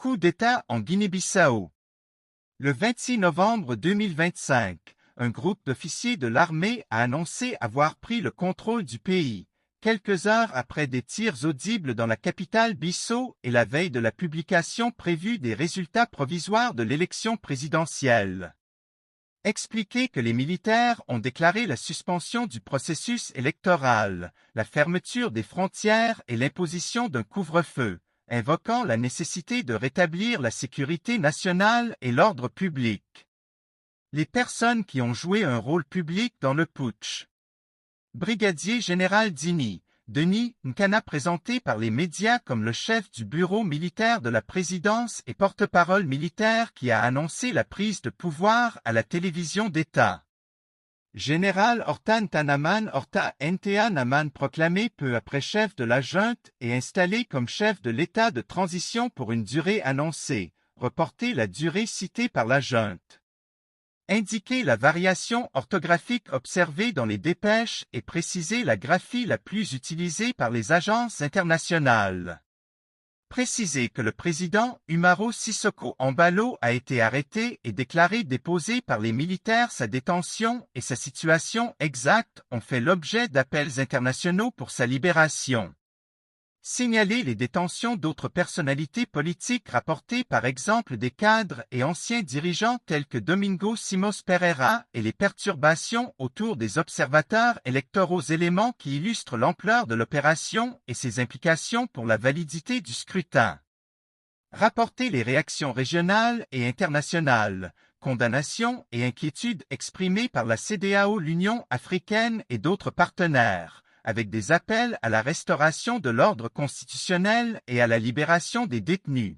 Coup d'État en Guinée-Bissau. Le 26 novembre 2025, un groupe d'officiers de l'armée a annoncé avoir pris le contrôle du pays, quelques heures après des tirs audibles dans la capitale Bissau et la veille de la publication prévue des résultats provisoires de l'élection présidentielle. Expliquer que les militaires ont déclaré la suspension du processus électoral, la fermeture des frontières et l'imposition d'un couvre-feu, invoquant la nécessité de rétablir la sécurité nationale et l'ordre public. Les personnes qui ont joué un rôle public dans le putsch. Brigadier général Denis Nkana, présenté par les médias comme le chef du bureau militaire de la présidence et porte-parole militaire qui a annoncé la prise de pouvoir à la télévision d'État. Général Ortan Tanaman Orta Nta Naman, proclamé peu après chef de la junte et installé comme chef de l'État de transition pour une durée annoncée, reporter la durée citée par la junte. Indiquer la variation orthographique observée dans les dépêches et préciser la graphie la plus utilisée par les agences internationales. Préciser que le président Umaro Sissoko Embalo a été arrêté et déclaré déposé par les militaires. Sa détention et sa situation exacte ont fait l'objet d'appels internationaux pour sa libération. Signaler les détentions d'autres personnalités politiques rapportées, par exemple des cadres et anciens dirigeants tels que Domingo Simões Pereira, et les perturbations autour des observateurs électoraux, éléments qui illustrent l'ampleur de l'opération et ses implications pour la validité du scrutin. Rapporter les réactions régionales et internationales, condamnations et inquiétudes exprimées par la CEDEAO, l'Union africaine et d'autres partenaires, avec des appels à la restauration de l'ordre constitutionnel et à la libération des détenus.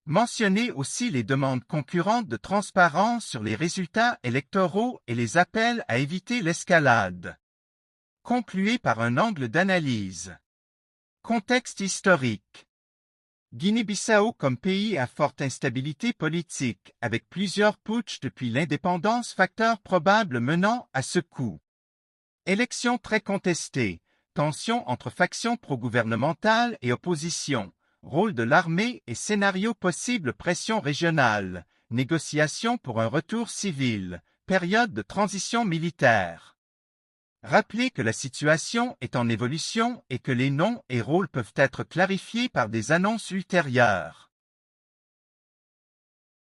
Mentionner aussi les demandes concurrentes de transparence sur les résultats électoraux et les appels à éviter l'escalade. Concluer par un angle d'analyse. Contexte historique. Guinée-Bissau comme pays à forte instabilité politique, avec plusieurs putschs depuis l'indépendance, facteur probable menant à ce coup. Élections très contestées, tensions entre factions pro-gouvernementales et opposition, rôle de l'armée et scénario possible, pression régionale, négociations pour un retour civil, période de transition militaire. Rappeler que la situation est en évolution et que les noms et rôles peuvent être clarifiés par des annonces ultérieures.